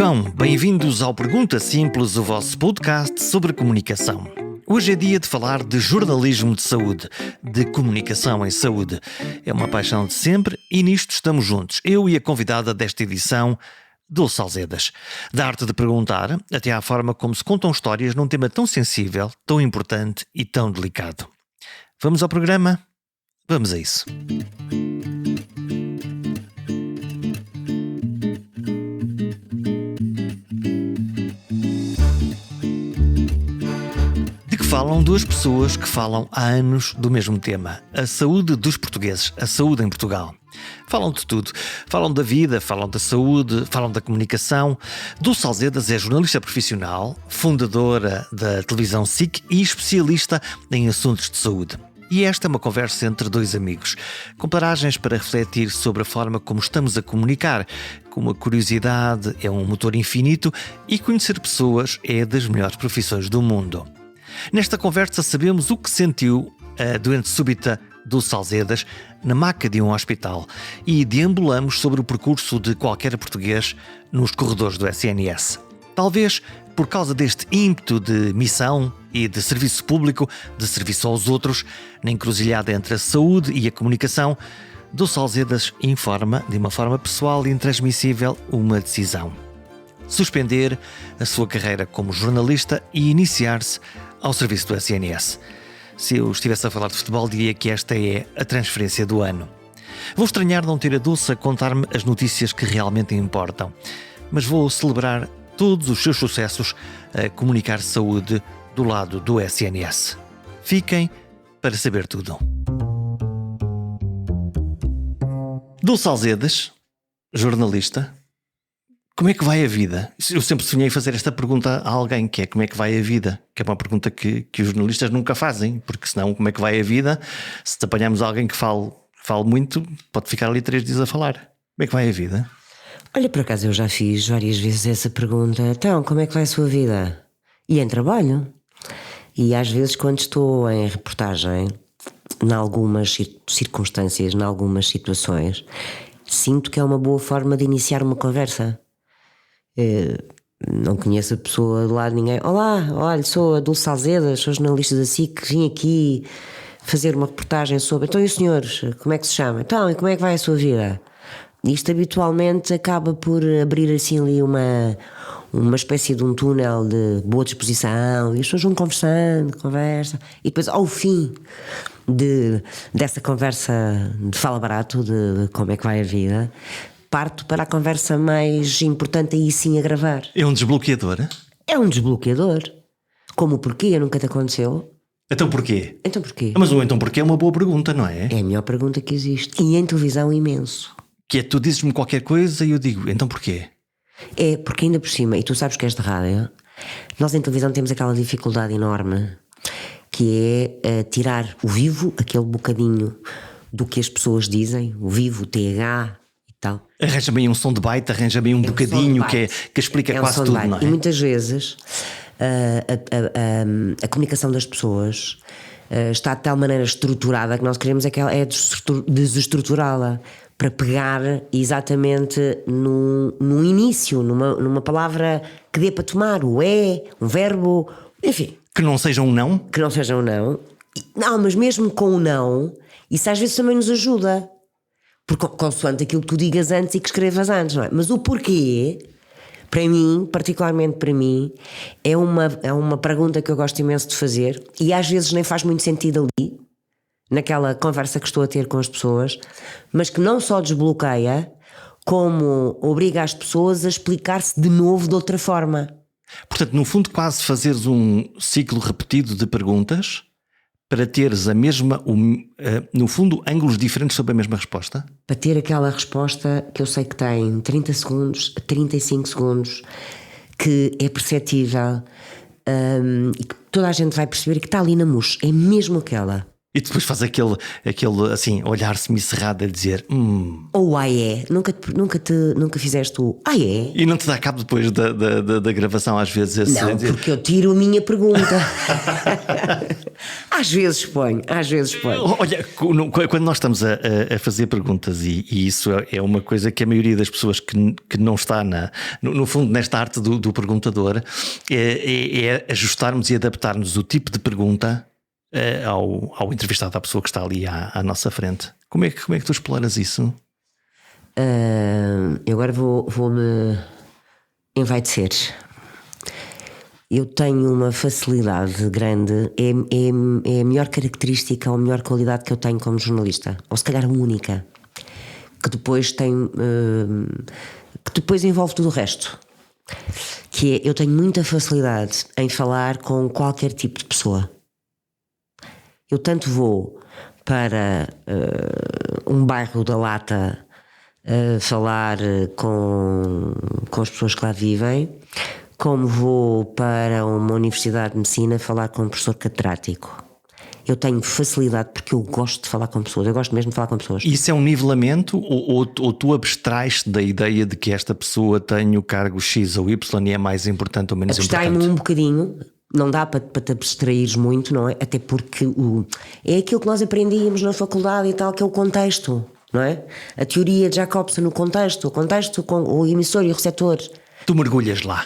Vivam! Bem-vindos ao Pergunta Simples, o vosso podcast sobre comunicação. Hoje é dia de falar de jornalismo de saúde, de comunicação em saúde. É uma paixão de sempre e nisto estamos juntos, eu e a convidada desta edição, Dulce Alzedas. Da arte de perguntar até à forma como se contam histórias num tema tão sensível, tão importante e tão delicado. Vamos ao programa? Vamos a isso. Falam duas pessoas que falam há anos do mesmo tema, a saúde dos portugueses, a saúde em Portugal. Falam de tudo, falam da vida, falam da saúde, falam da comunicação. Dulce Alzedas é jornalista profissional, fundadora da televisão SIC e especialista em assuntos de saúde. E esta é uma conversa entre dois amigos, com paragens para refletir sobre a forma como estamos a comunicar, como a curiosidade é um motor infinito e conhecer pessoas é das melhores profissões do mundo. Nesta conversa sabemos o que sentiu a doente súbita Dulce Alzedas na maca de um hospital e deambulamos sobre o percurso de qualquer português nos corredores do SNS. Talvez por causa deste ímpeto de missão e de serviço público, de serviço aos outros, na encruzilhada entre a saúde e a comunicação, Dulce Alzedas informa, de uma forma pessoal e intransmissível, uma decisão: suspender a sua carreira como jornalista e iniciar-se ao serviço do SNS. Se eu estivesse a falar de futebol, diria que esta é a transferência do ano. Vou estranhar não ter a Dulce a contar-me as notícias que realmente importam, mas vou celebrar todos os seus sucessos a comunicar saúde do lado do SNS. Fiquem para saber tudo. Dulce Alzedas, jornalista. Como é que vai a vida? Eu sempre sonhei fazer esta pergunta a alguém, que é como é que vai a vida? Que é uma pergunta que os jornalistas nunca fazem, porque senão como é que vai a vida? Se te apanharmos alguém que fale muito, pode ficar ali 3 dias a falar. Como é que vai a vida? Olha, por acaso eu já fiz várias vezes essa pergunta. Então, como é que vai a sua vida? E em trabalho. E às vezes quando estou em reportagem, em algumas circunstâncias, em algumas situações, sinto que é uma boa forma de iniciar uma conversa. Não conheço a pessoa do lado de ninguém. Olá, olha, sou a Dulce Alzedas, sou jornalista da SIC, vim aqui fazer uma reportagem sobre. Então, e os senhores, como é que se chama? Então, e como é que vai a sua vida? Isto habitualmente acaba por abrir assim ali uma espécie de um túnel de boa disposição, e as pessoas vão conversa, e depois ao fim dessa conversa de fala barato, de como é que vai a vida, parto para a conversa mais importante, aí sim a gravar. É um desbloqueador? É um desbloqueador. Como o porquê nunca te aconteceu? Então porquê? Então porquê? Mas o então porquê é uma boa pergunta, não é? É a melhor pergunta que existe. E em televisão imenso. Que é, tu dizes-me qualquer coisa e eu digo, então porquê? É porque ainda por cima, e tu sabes que és de rádio, nós em televisão temos aquela dificuldade enorme, que é tirar o vivo, aquele bocadinho do que as pessoas dizem, o vivo, o TH e tal. Arranja bem um som de baita, arranja bem um bocadinho que explica quase tudo, não é? E muitas vezes a comunicação das pessoas está de tal maneira estruturada que nós queremos é desestruturá-la, para pegar exatamente no início, numa palavra que dê para tomar, um verbo, enfim. Que não seja um não? Que não seja um não. Não, mas mesmo com o não, isso às vezes também nos ajuda. Porque consoante aquilo que tu digas antes e que escrevas antes, não é? Mas o porquê, para mim, particularmente para mim, é uma pergunta que eu gosto imenso de fazer, e às vezes nem faz muito sentido ali, naquela conversa que estou a ter com as pessoas, mas que não só desbloqueia, como obriga as pessoas a explicar-se de novo de outra forma. Portanto, no fundo, quase fazeres um ciclo repetido de perguntas para teres a mesma, no fundo, ângulos diferentes sobre a mesma resposta? Para ter aquela resposta que eu sei que tem 30 segundos, 35 segundos, que é perceptível, e que toda a gente vai perceber que está ali na mousse, é mesmo aquela. E depois faz aquele assim, olhar semicerrado a dizer Ou é? Nunca fizeste o é? E não te dá cabo depois da gravação, às vezes? Não, porque eu tiro a minha pergunta. Às vezes ponho. Olha, quando nós estamos a fazer perguntas, e isso é uma coisa que a maioria das pessoas que não está no fundo nesta arte do perguntador é ajustarmos e adaptarmos o tipo de pergunta ao entrevistado, à pessoa que está ali à nossa frente. Como é que tu exploras isso? Eu agora vou-me envaidecer. Eu tenho uma facilidade grande, é a melhor característica ou a melhor qualidade que eu tenho como jornalista, ou se calhar a única, que depois envolve tudo o resto, que é, eu tenho muita facilidade em falar com qualquer tipo de pessoa. Eu tanto vou para um bairro da Lata falar com as pessoas que lá vivem, como vou para uma universidade de medicina falar com um professor catedrático. Eu tenho facilidade porque eu gosto de falar com pessoas, eu gosto mesmo de falar com pessoas. Isso é um nivelamento ou tu abstrais-te da ideia de que esta pessoa tem o cargo X ou Y e é mais importante ou menos importante? Abstrai-me um bocadinho. Não dá para te abstraires muito, não é? Até porque é aquilo que nós aprendíamos na faculdade e tal, que é o contexto, não é? A teoria de Jacobson, o contexto com o emissor e o receptor. Tu mergulhas lá.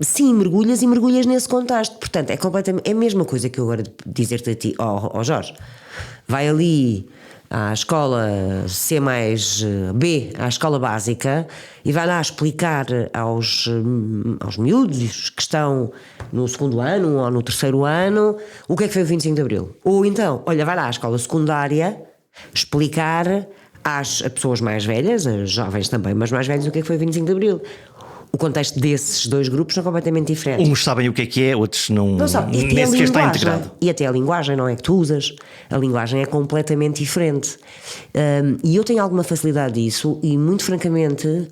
Sim, mergulhas nesse contexto. Portanto, é completamente. É a mesma coisa que eu agora dizer-te a ti, Jorge, vai ali à escola C mais B, à escola básica, e vai lá explicar aos miúdos que estão no segundo ano ou no terceiro ano o que é que foi o 25 de Abril. Ou então, olha, vai lá à escola secundária explicar às pessoas mais velhas, as jovens também, mas mais velhos, o que é que foi o 25 de Abril. O contexto desses dois grupos são completamente diferentes. Uns sabem o que é, outros não sabem. Nem sequer está integrado. E até a linguagem, não é, que tu usas. A linguagem é completamente diferente. E eu tenho alguma facilidade disso, e muito francamente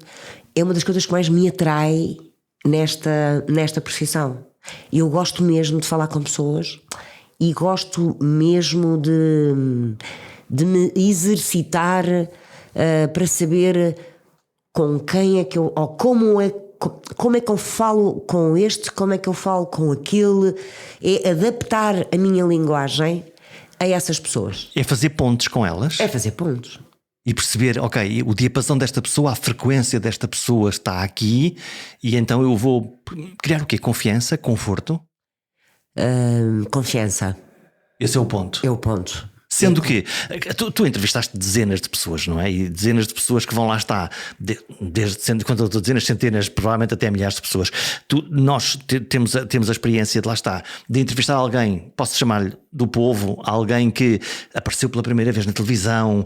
é uma das coisas que mais me atrai nesta profissão. Eu gosto mesmo de falar com pessoas e gosto mesmo de me exercitar para saber com quem é que eu, ou como é que eu falo com este, como é que eu falo com aquele. É adaptar a minha linguagem a essas pessoas. É fazer pontos com elas. É fazer pontos. E perceber, ok, o diapasão desta pessoa, a frequência desta pessoa está aqui, e então eu vou criar o quê? Confiança? Conforto? Confiança. Esse é o ponto. É o ponto. Sendo que tu entrevistaste dezenas de pessoas, não é? E dezenas de pessoas que vão lá estar, quando eu estou dezenas, centenas, provavelmente até milhares de pessoas. Nós temos a experiência de lá estar, de entrevistar alguém, posso chamar-lhe do povo, alguém que apareceu pela primeira vez na televisão,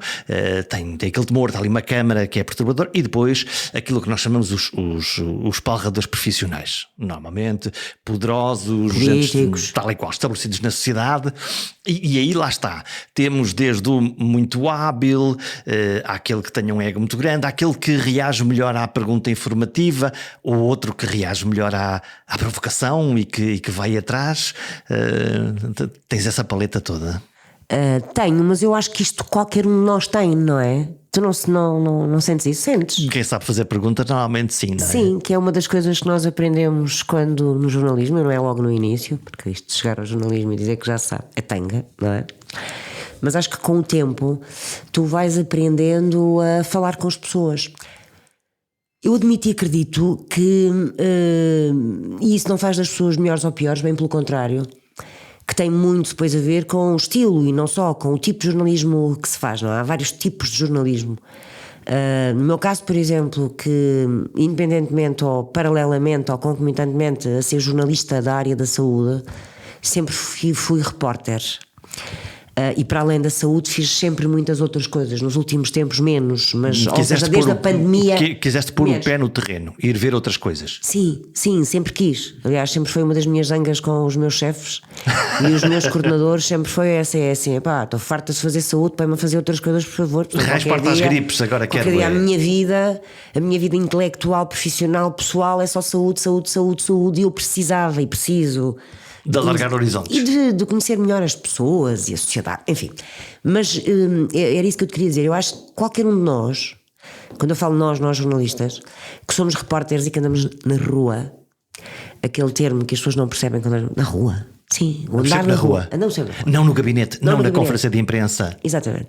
tem aquele temor, está ali uma câmara que é perturbador, e depois aquilo que nós chamamos os palradores profissionais, normalmente poderosos, políticos, tal e qual, estabelecidos na sociedade, e aí lá está. Temos desde o muito hábil, àquele que tenha um ego muito grande, àquele que reage melhor à pergunta informativa, ou outro que reage melhor à provocação e que vai atrás. Tens essa paleta toda? Tenho, mas eu acho que isto qualquer um de nós tem, não é? Tu não sentes isso? Sentes? Quem sabe fazer perguntas normalmente sim, não é? Sim, que é uma das coisas que nós aprendemos quando no jornalismo, não é logo no início, porque isto de chegar ao jornalismo e dizer que já sabe é tanga, não é? Mas acho que com o tempo tu vais aprendendo a falar com as pessoas. Eu admito e acredito que e isso não faz das pessoas melhores ou piores, bem pelo contrário, que tem muito depois a ver com o estilo e não só com o tipo de jornalismo que se faz, não é? Há vários tipos de jornalismo. No meu caso, por exemplo, que independentemente ou paralelamente ou concomitantemente a ser jornalista da área da saúde, sempre fui repórter. E para além da saúde fiz sempre muitas outras coisas, nos últimos tempos menos, mas ou seja, desde a pandemia. Quiseste pôr o pé no terreno, ir ver outras coisas. Sim, sempre quis. Aliás, sempre foi uma das minhas zangas com os meus chefes e os meus coordenadores, sempre foi essa, estou farta de fazer saúde, para-me fazer outras coisas, por favor. Raspa-te às gripes, agora quero ver. A minha vida intelectual, profissional, pessoal é só saúde, e eu precisava e preciso De alargar horizontes. E de conhecer melhor as pessoas e a sociedade, enfim. Mas era isso que eu te queria dizer. Eu acho que qualquer um de nós, quando eu falo nós jornalistas, que somos repórteres e que andamos na rua, aquele termo que as pessoas não percebem quando andam na rua. Sim, andar na rua. Andamos sempre na rua. Não no gabinete, não na gabinete. conferência de imprensa. Exatamente.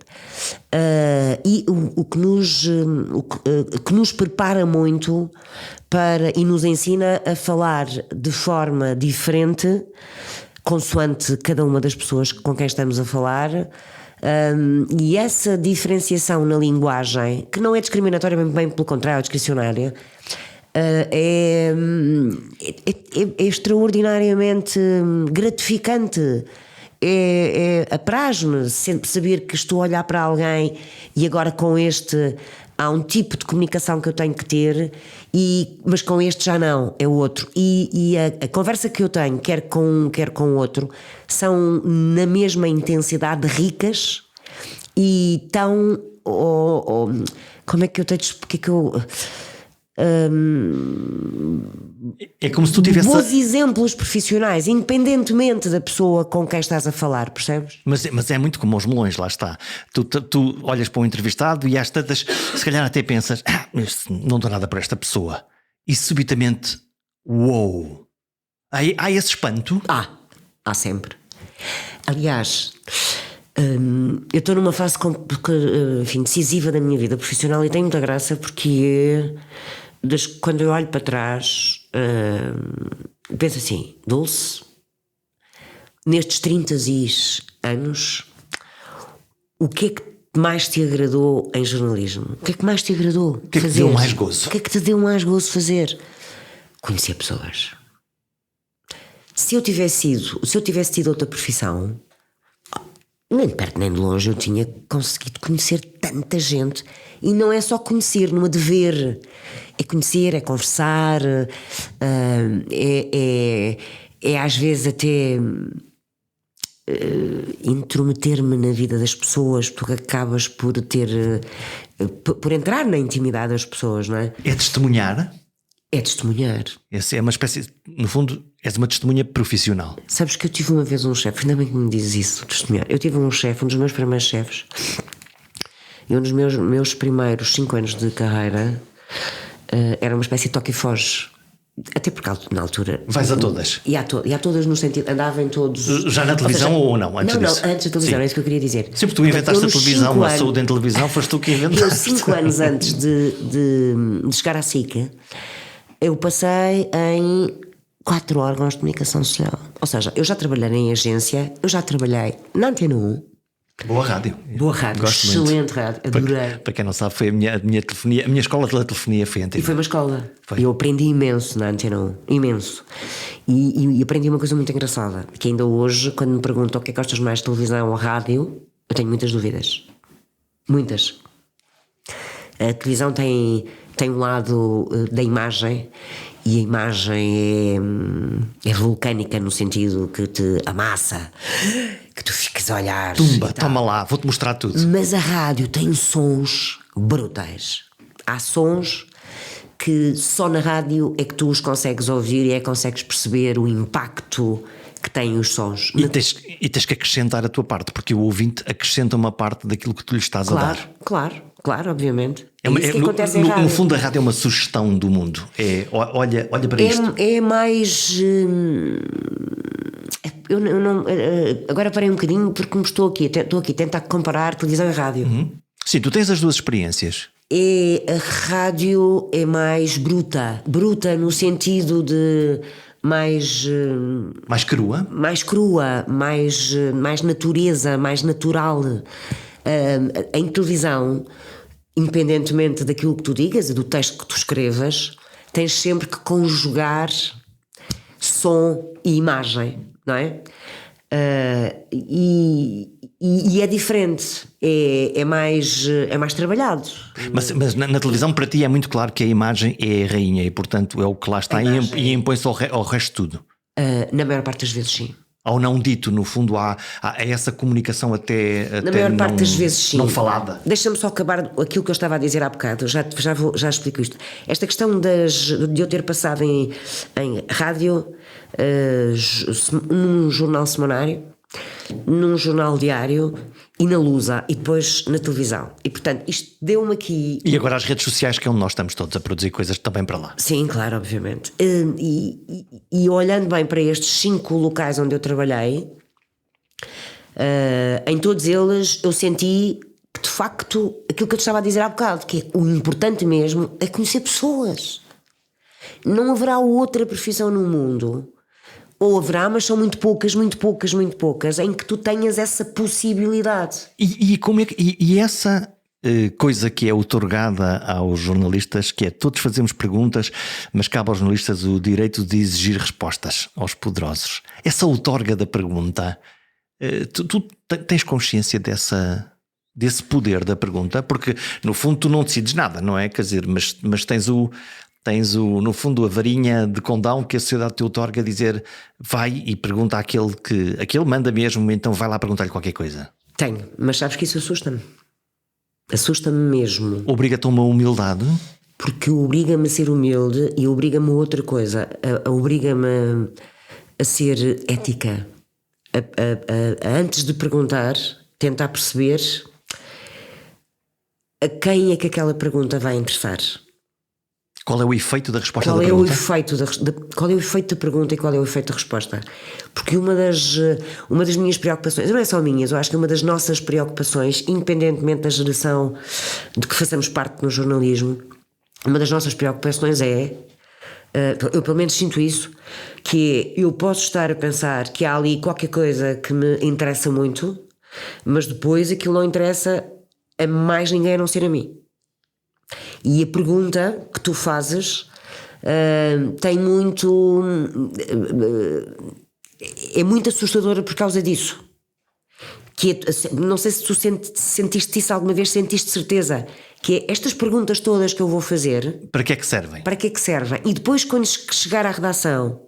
E o que nos prepara muito para, e nos ensina a falar de forma diferente, consoante cada uma das pessoas com quem estamos a falar. E essa diferenciação na linguagem, que não é discriminatória, bem pelo contrário, é discricionária, é extraordinariamente gratificante. Apraz-me sempre saber que estou a olhar para alguém e agora com este há um tipo de comunicação que eu tenho que ter, mas com este já não, é o outro. E a conversa que eu tenho, quer com um, quer com o outro, são na mesma intensidade ricas e tão. Como é que eu tenho de. Porque é que eu. É como se tu tivesse. Bons exemplos profissionais, independentemente da pessoa com quem estás a falar, percebes? Mas é muito como os melões, lá está. Tu olhas para um entrevistado e às tantas, se calhar até pensas, não dou nada para esta pessoa. E subitamente, uou! Há esse espanto? Há sempre. Aliás, eu estou numa fase enfim, decisiva da minha vida profissional e tem muita graça porque quando eu olho para trás, penso assim, Dulce, nestes 30 anos, o que é que mais te agradou em jornalismo? O que é que mais te agradou fazer? O que é que te deu mais gozo? O que é que te deu mais gozo fazer? Conhecer pessoas. Se eu tivesse tido outra profissão, nem de perto nem de longe eu tinha conseguido conhecer tanta gente. E não é só conhecer numa de ver, é conhecer, é conversar, é às vezes até intrometer-me na vida das pessoas, porque acabas por entrar na intimidade das pessoas, não é? É testemunhar? É testemunhar. Essa é uma espécie, no fundo, és uma testemunha profissional. Sabes que eu tive uma vez um chefe, ainda bem que me dizes isso, testemunhar. Eu tive um chefe, um dos meus primeiros chefes, e um dos meus primeiros 5 anos de carreira era uma espécie de toque e foge. Até porque na altura. Vais a todas? E a todas no sentido. Andava em todos. Já na televisão ou não? Antes disso? Não, antes da televisão, é isso que eu queria dizer. Sempre tu inventaste a televisão, a saúde em televisão, foste tu que inventaste. Eu, 5 anos antes de chegar à SIC, eu passei em 4 órgãos de comunicação social. Ou seja, eu já trabalhei em agência, eu já trabalhei na Antena 1. Boa rádio. Boa rádio, gosto excelente muito. rádio, adorei. Para quem não sabe, foi a minha telefonia, a minha escola de telefonia foi a Antena. E foi uma escola. Foi. Eu aprendi imenso na Antena 1, imenso. E aprendi uma coisa muito engraçada, que ainda hoje, quando me perguntam o que é que gostas mais de televisão ou rádio, eu tenho muitas dúvidas. Muitas. A televisão tem um lado da imagem, e a imagem é vulcânica no sentido que te amassa, que tu ficas a olhar. Tumba, toma lá, vou-te mostrar tudo. Mas a rádio tem sons brutais. Há sons que só na rádio é que tu os consegues ouvir e consegues perceber o impacto que têm os sons. E tens que acrescentar a tua parte, porque o ouvinte acrescenta uma parte daquilo que tu lhe estás a dar. Claro, obviamente. Isso que acontece em rádio. No fundo, a rádio é uma sugestão do mundo. Olha para isto. É mais. Eu não, agora parei um bocadinho porque me estou aqui a tentar comparar televisão e rádio. Uhum. Sim, tu tens as duas experiências. A rádio é mais bruta no sentido de mais crua, mais natureza, mais natural. Em televisão, independentemente daquilo que tu digas e do texto que tu escrevas, tens sempre que conjugar som e imagem, não é? E é diferente, é mais trabalhado. Mas na televisão para ti é muito claro que a imagem é a rainha e portanto é o que lá está e impõe-se ao resto de tudo. Na maior parte das vezes sim. Ao não dito, no fundo, há essa comunicação até Na maior parte das vezes, sim. Não falada. Deixa-me só acabar aquilo que eu estava a dizer há bocado, já explico isto. Esta questão de eu ter passado em rádio, num jornal semanário, num jornal diário e na Lusa, e depois na televisão. E portanto, isto deu-me aqui. E agora as redes sociais, que é onde nós estamos todos a produzir coisas também para lá. Sim, claro, obviamente. E olhando bem para estes 5 locais onde eu trabalhei, em todos eles eu senti que de facto aquilo que eu te estava a dizer há bocado, que é o importante mesmo é conhecer pessoas. Não haverá outra profissão no mundo, ou haverá, mas são muito poucas, em que tu tenhas essa possibilidade. E como é que, essa coisa que é outorgada aos jornalistas, que é todos fazemos perguntas, mas cabe aos jornalistas o direito de exigir respostas aos poderosos. Essa outorga da pergunta, tu tens consciência desse poder da pergunta? Porque no fundo tu não decides nada, não é? Quer dizer, mas tens no fundo a varinha de condão que a sociedade te outorga, dizer vai e pergunta àquele que aquele manda mesmo, então vai lá perguntar-lhe qualquer coisa. Tenho, mas sabes que isso assusta-me mesmo. Obriga-te a uma humildade? Porque obriga-me a ser humilde e obriga-me a outra coisa, obriga-me a ser ética, a antes de perguntar, tentar perceber a quem é que aquela pergunta vai interessar. Qual é o efeito da resposta da pergunta? Qual é o efeito da pergunta e qual é o efeito da resposta? Porque uma das minhas preocupações, não é só minhas, eu acho que uma das nossas preocupações, independentemente da geração de que façamos parte no jornalismo, uma das nossas preocupações eu pelo menos sinto isso, que eu posso estar a pensar que há ali qualquer coisa que me interessa muito, mas depois aquilo não interessa a mais ninguém a não ser a mim. E a pergunta que tu fazes tem muito. É muito assustadora por causa disso. Não sei se tu sentiste isso alguma vez, sentiste certeza. Que é estas perguntas todas que eu vou fazer. Para que é que servem? Para que é que servem? E depois, quando chegar à redação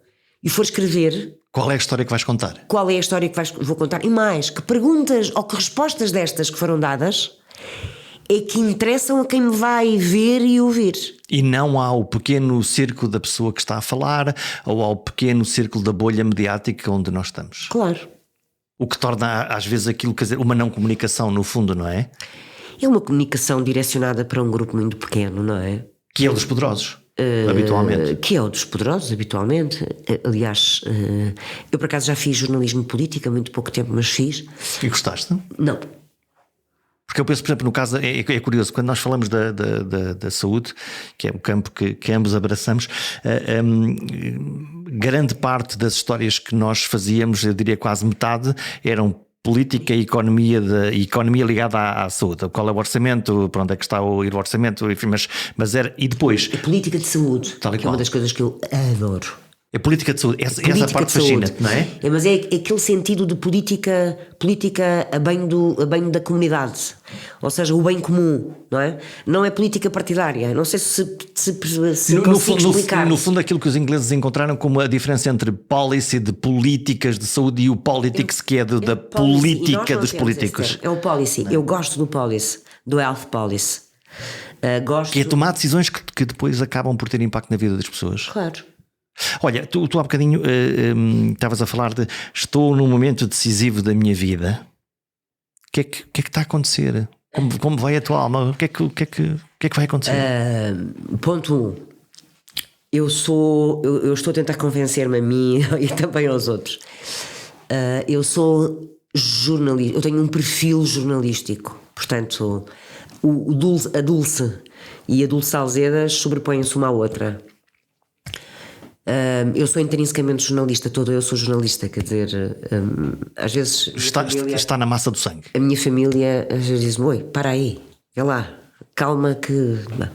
e for escrever. Qual é a história que vais contar? Qual é a história que vou contar? E mais, que perguntas ou que respostas destas que foram dadas é que interessam a quem me vai ver e ouvir. E não ao pequeno círculo da pessoa que está a falar ou ao pequeno círculo da bolha mediática onde nós estamos. Claro. O que torna às vezes aquilo, quer dizer, uma não comunicação no fundo, não é? É uma comunicação direcionada para um grupo muito pequeno, não é? Que é o dos poderosos, habitualmente. Que é o dos poderosos, habitualmente. Aliás, eu por acaso já fiz jornalismo político há muito pouco tempo, mas fiz. E gostaste? Não. Porque eu penso, por exemplo, no caso, é curioso, quando nós falamos da saúde, que é um campo que ambos abraçamos, grande parte das histórias que nós fazíamos, eu diria quase metade, eram política e economia ligada à saúde. Qual é o orçamento, para onde é que está o orçamento, enfim, mas era. E depois. A política de saúde, que é uma das coisas que eu adoro. A política de saúde, essa parte fascina-te, não é? Mas é aquele sentido de política a bem da comunidade, ou seja, o bem comum, não é? Não é política partidária. Não sei se consigo explicar. No fundo, aquilo que os ingleses encontraram como a diferença entre policy de políticas de saúde e o politics, que é da política dos políticos. É o policy. Eu gosto do policy, do health policy. Que é tomar decisões que depois acabam por ter impacto na vida das pessoas. Claro. Olha, tu há bocadinho estavas a falar de estou num momento decisivo da minha vida. O que é que está a acontecer? Como vai a tua alma? O que é que vai acontecer? Ponto 1. Eu estou a tentar convencer-me a mim e também aos outros. Eu sou jornalista, eu tenho um perfil jornalístico. Portanto, a Dulce e a Dulce Alzedas sobrepõem-se uma à outra. Eu sou intrinsecamente jornalista, eu sou jornalista, quer dizer, às vezes está na massa do sangue. A minha família às vezes diz-me: oi, para aí, vê lá, calma que... Não.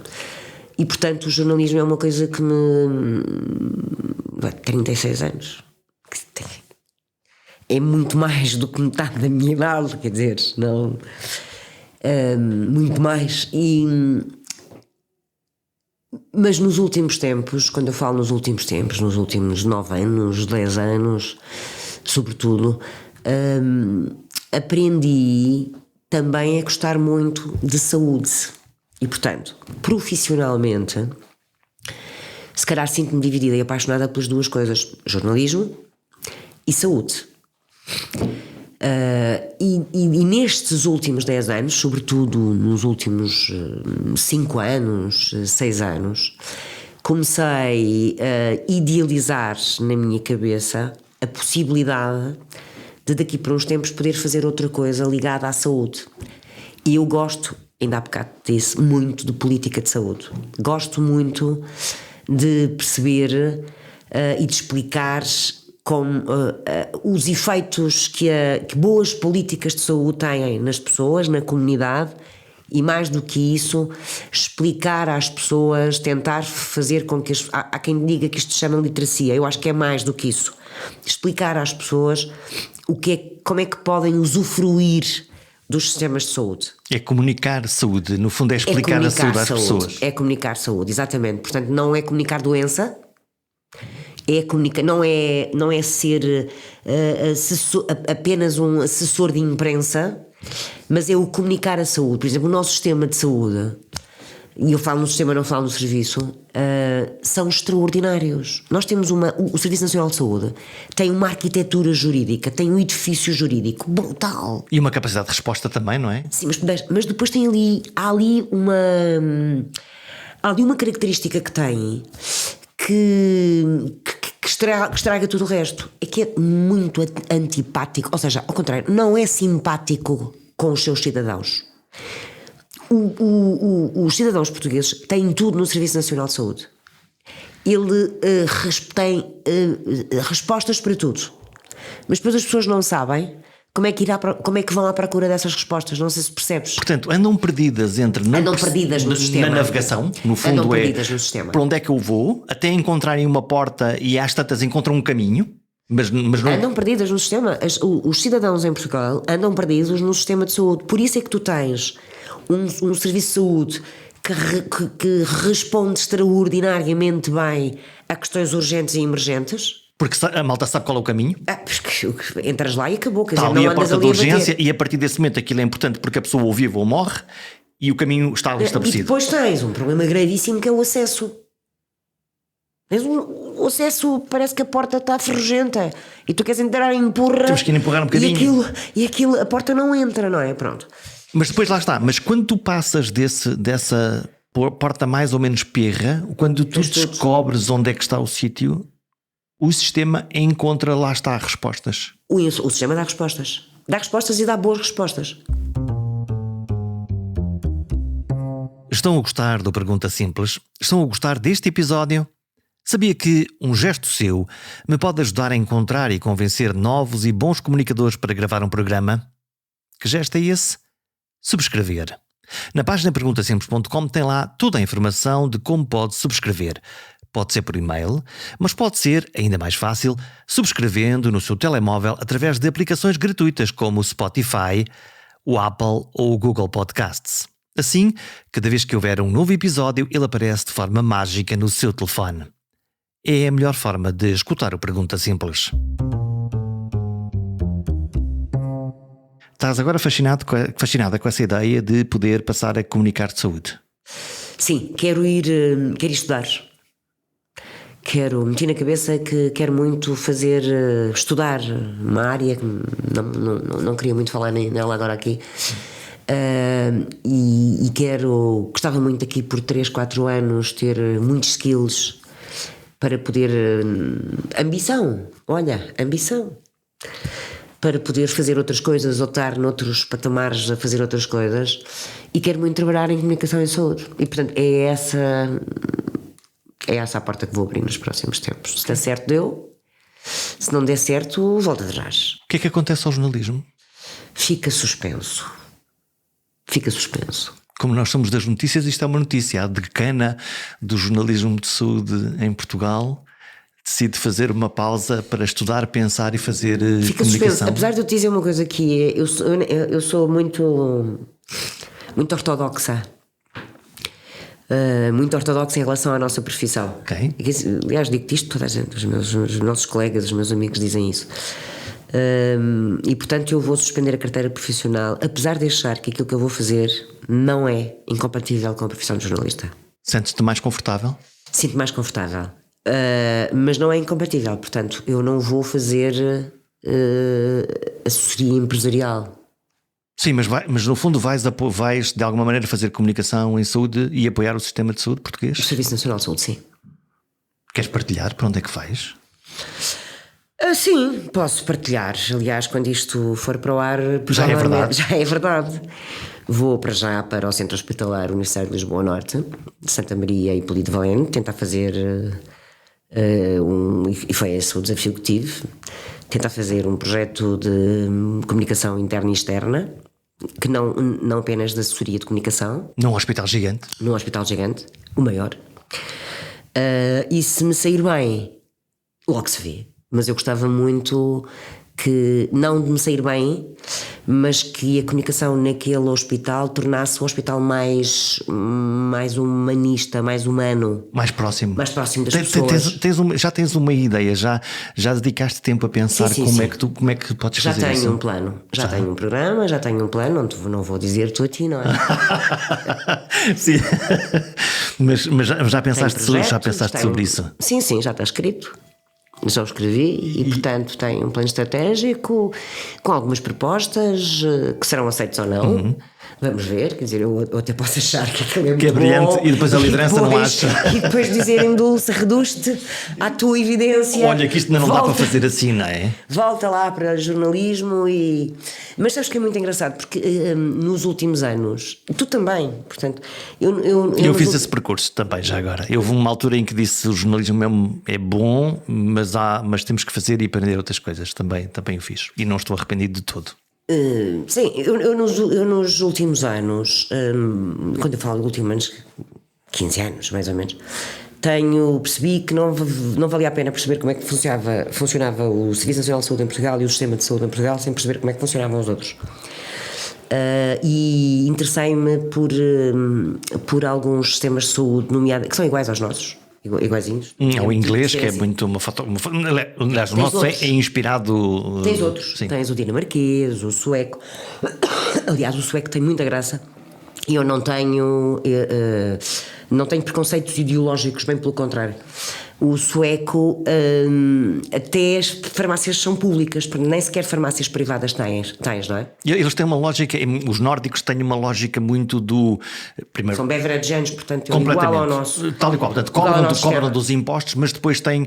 E portanto o jornalismo é uma coisa que me... 36 anos, é muito mais do que metade da minha idade, quer dizer, não... muito mais. Mas nos últimos tempos, quando eu falo nos últimos tempos, nos últimos 9 anos, 10 anos, sobretudo, aprendi também a gostar muito de saúde. E, portanto, profissionalmente, se calhar sinto-me dividida e apaixonada pelas duas coisas: jornalismo e saúde. E nestes últimos 10 anos, sobretudo nos últimos 5 anos, 6 anos, comecei a idealizar na minha cabeça a possibilidade de daqui para uns tempos poder fazer outra coisa ligada à saúde. E eu gosto, ainda há bocado disse, muito de política de saúde. Gosto muito de perceber e de explicar como os efeitos que boas políticas de saúde têm nas pessoas, na comunidade, e mais do que isso, explicar às pessoas, tentar fazer com que há quem diga que isto se chama literacia. Eu acho que é mais do que isso. Explicar às pessoas como é que podem usufruir dos sistemas de saúde. É comunicar saúde, no fundo é explicar a saúde às pessoas. É comunicar saúde, exatamente. Portanto, não é comunicar doença, é comunicar, não é ser apenas um assessor de imprensa, mas é o comunicar a saúde. Por exemplo, o nosso sistema de saúde, e eu falo no sistema, não falo no serviço, são extraordinários. Nós temos o Serviço Nacional de Saúde tem uma arquitetura jurídica, tem um edifício jurídico brutal. E uma capacidade de resposta também, não é? Sim, mas depois há ali uma característica que tem que estraga tudo o resto. É que é muito antipático, ou seja, ao contrário, não é simpático com os seus cidadãos. Os cidadãos portugueses têm tudo no Serviço Nacional de Saúde. Ele tem respostas para tudo, mas depois as pessoas não sabem como é que vão à procura dessas respostas. Não sei se percebes. Portanto, andam perdidas no sistema. Na navegação, no fundo andam perdidas no sistema. Para onde é que eu vou, até encontrarem uma porta e às tantas encontram um caminho, mas não... Andam perdidas no sistema. Os cidadãos em Portugal andam perdidos no sistema de saúde. Por isso é que tu tens um serviço de saúde que responde extraordinariamente bem a questões urgentes e emergentes. Porque a malta sabe qual é o caminho. Porque entras lá e acabou. Está ali a porta de urgência e a partir desse momento aquilo é importante porque a pessoa ou vive ou morre e o caminho está ali estabelecido. E depois tens um problema gravíssimo que é o acesso. O acesso, parece que a porta está ferrugenta e tu queres entrar e empurra. Temos que ir empurrar um bocadinho. E aquilo, a porta não entra, não é? Pronto. Mas depois lá está. Mas quando tu passas dessa porta mais ou menos perra, quando tu descobres onde é que está o sítio, o sistema encontra, lá está, respostas. O sistema dá respostas. Dá respostas e dá boas respostas. Estão a gostar do Pergunta Simples? Estão a gostar deste episódio? Sabia que um gesto seu me pode ajudar a encontrar e convencer novos e bons comunicadores para gravar um programa? Que gesto é esse? Subscrever. Na página perguntasimples.com tem lá toda a informação de como pode subscrever. Pode ser por e-mail, mas pode ser, ainda mais fácil, subscrevendo no seu telemóvel através de aplicações gratuitas como o Spotify, o Apple ou o Google Podcasts. Assim, cada vez que houver um novo episódio, ele aparece de forma mágica no seu telefone. É a melhor forma de escutar o Pergunta Simples. Estás agora fascinada com essa ideia de poder passar a comunicar de saúde? Sim, quero ir estudar. Meti na cabeça que quero muito estudar uma área que não queria muito falar nela agora aqui. E gostava muito aqui por 3, 4 anos ter muitos skills para poder ambição para poder fazer outras coisas ou estar noutros patamares a fazer outras coisas, e quero muito trabalhar em comunicação e saúde, e portanto é essa a porta que vou abrir nos próximos tempos. Se der certo, deu. Se não der certo, volta atrás. O que é que acontece ao jornalismo? Fica suspenso. Como nós somos das notícias, isto é uma notícia. A decana do jornalismo de saúde em Portugal decide fazer uma pausa para estudar, pensar e fazer Fica comunicação. Suspenso. Apesar de eu te dizer uma coisa que eu sou muito ortodoxa. Muito ortodoxa em relação à nossa profissão. Okay. Aliás, digo-te isto, toda a gente, os nossos colegas, os meus amigos dizem isso. E portanto eu vou suspender a carteira profissional, apesar de achar que aquilo que eu vou fazer não é incompatível com a profissão de jornalista. Sentes-te mais confortável? Sinto mais confortável, mas não é incompatível. Portanto, eu não vou fazer assessoria empresarial. Sim, mas no fundo vais de alguma maneira fazer comunicação em saúde e apoiar o sistema de saúde português? O Serviço Nacional de Saúde, sim. Queres partilhar para onde é que vais? Sim, posso partilhar. Aliás, quando isto for para o ar, Já é verdade. Já é verdade. Vou para o Centro Hospitalar Universitário de Lisboa Norte, de Santa Maria e Polido Valente, tentar fazer e foi esse o desafio que tive, tentar fazer um projeto de comunicação interna e externa, que não apenas de assessoria de comunicação. Num hospital gigante. Num hospital gigante, o maior. E se me sair bem, logo se vê. Mas eu gostava muito que, não de me sair bem, mas que a comunicação naquele hospital tornasse o hospital mais humanista, mais humano. Mais próximo. Mais próximo das pessoas. Já tens uma ideia, já dedicaste tempo a pensar sim. como é que podes já fazer isso? Já tenho um plano, já tenho um programa, já tenho um plano, não vou dizer tu a ti, não é? Sim. mas já pensaste sobre isso? Sim, já está escrito. Já o escrevi e portanto tem um plano estratégico com algumas propostas que serão aceitas ou não. Vamos ver, quer dizer, eu até posso achar que aquilo é muito brilhante bom, e depois a liderança não acha. E depois dizerem, Dulce, reduz-te à tua evidência. Olha, que isto não dá para fazer assim, não é? Volta lá para jornalismo e... Mas sabes que é muito engraçado, porque nos últimos anos, tu também, portanto... Eu fiz esse percurso também, já agora. Houve uma altura em que disse o jornalismo mesmo é bom, mas temos que fazer e aprender outras coisas. Também o fiz. E não estou arrependido de todo. Sim, eu nos últimos anos, quando eu falo de últimos anos, 15 anos mais ou menos, percebi que não valia a pena perceber como é que funcionava o Serviço Nacional de Saúde em Portugal e o sistema de saúde em Portugal sem perceber como é que funcionavam os outros. E interessei-me por alguns sistemas de saúde, que são iguais aos nossos. Iguaizinhos. O inglês, que é muito uma foto. Aliás, o nosso é inspirado. Tens outros. Sim. Tens o dinamarquês, o sueco. Aliás, o sueco tem muita graça. E eu não tenho preconceitos ideológicos, bem pelo contrário. O sueco, até as farmácias são públicas, porque nem sequer farmácias privadas tens, não é? Eles têm uma lógica, os nórdicos têm uma lógica muito do. Primeiro, são beverageanos, portanto, igual ao nosso. Tal e qual, portanto, cobram dos impostos, mas depois têm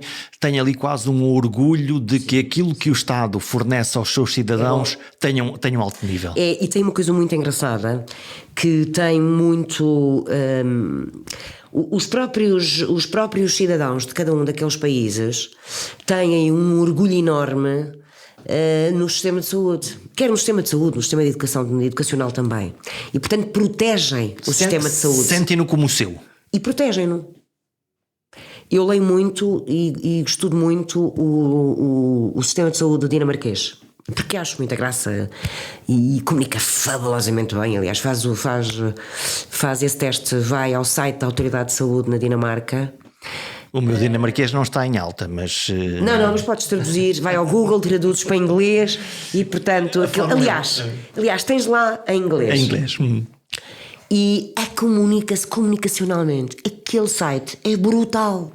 ali quase um orgulho de que aquilo que o Estado fornece aos seus cidadãos tenham alto nível. E tem uma coisa muito engraçada, que tem muito. Os próprios cidadãos de cada um daqueles países têm um orgulho enorme no sistema de saúde, quer no sistema de saúde, no sistema de educação, educacional também, e portanto protegem o sistema de saúde. Sentem-no como o seu. E protegem-no. Eu leio muito e estudo muito o sistema de saúde dinamarquês, porque acho muita graça e comunica fabulosamente bem. Aliás, faz esse teste, vai ao site da Autoridade de Saúde na Dinamarca. O meu dinamarquês não está em alta, mas... Não, mas podes traduzir, vai ao Google, traduzes para inglês e portanto... Aliás, tens lá em inglês. Em inglês. E comunica-se comunicacionalmente. Aquele site é brutal.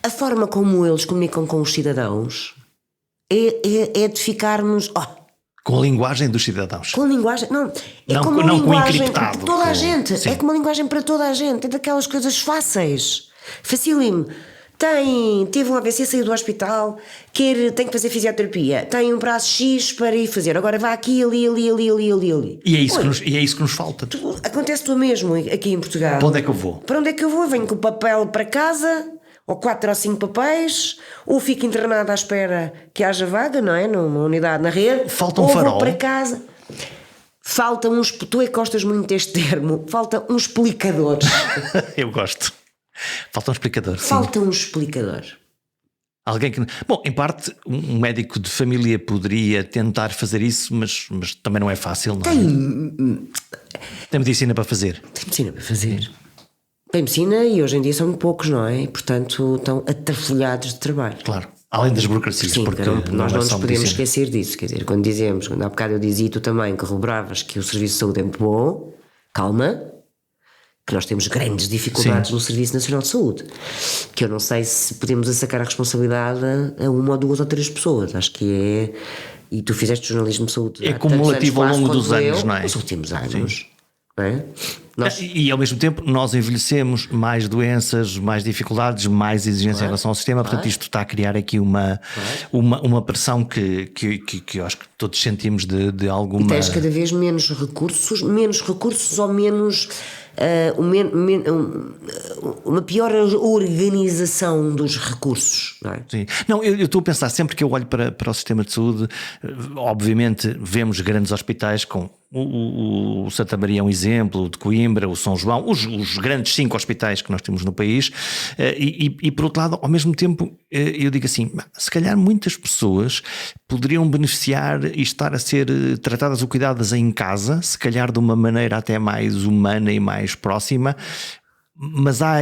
A forma como eles comunicam com os cidadãos é de ficarmos... Com a linguagem dos cidadãos. Com a linguagem... Não como uma linguagem para toda a gente. Sim. É como uma linguagem para toda a gente. É daquelas coisas fáceis. Facílimo. Teve um AVC, saiu do hospital, tem que fazer fisioterapia, tem um prazo X para ir fazer, agora vá aqui, ali. E é isso que nos falta. Acontece tu mesmo aqui em Portugal. Para onde é que eu vou? Venho com o papel para casa, ou 4 ou 5 papéis, ou fico internado à espera que haja vaga, não é? Numa unidade na rede. Falta um ou farol. Vou para casa. Falta tu é que gostas muito deste termo. Falta um explicador. Eu gosto. Falta um explicador. Falta um explicador. Alguém que... Bom, em parte, um médico de família poderia tentar fazer isso, mas também não é fácil, não é? Tem medicina para fazer. Tem medicina e hoje em dia são poucos, não é? Portanto, estão atafolhados de trabalho. Claro. Além das burocracias, Sim, porque nós não nos só podemos medicina. esquecer disso. Quer dizer, quando há bocado eu dizia e tu também corroboravas que o serviço de saúde é muito bom, calma, que nós temos grandes dificuldades no Serviço Nacional de Saúde, que eu não sei se podemos assacar a responsabilidade a uma ou duas ou três pessoas. Acho que é. E tu fizeste jornalismo de saúde. É cumulativo ao longo dos anos, não é? Nos últimos anos. Não é? E ao mesmo tempo nós envelhecemos, mais doenças, mais dificuldades, mais exigência em relação ao sistema, portanto isto está a criar aqui uma pressão que eu acho que todos sentimos de alguma... E tens cada vez menos recursos ou menos... uma pior organização dos recursos, não é? Sim. Não, eu estou a pensar, sempre que eu olho para o sistema de saúde, obviamente vemos grandes hospitais com o Santa Maria é um exemplo, o de Coimbra, o São João, os grandes 5 hospitais que nós temos no país, e por outro lado, ao mesmo tempo, eu digo assim, se calhar muitas pessoas poderiam beneficiar e estar a ser tratadas ou cuidadas em casa, se calhar de uma maneira até mais humana e mais próxima. Mas há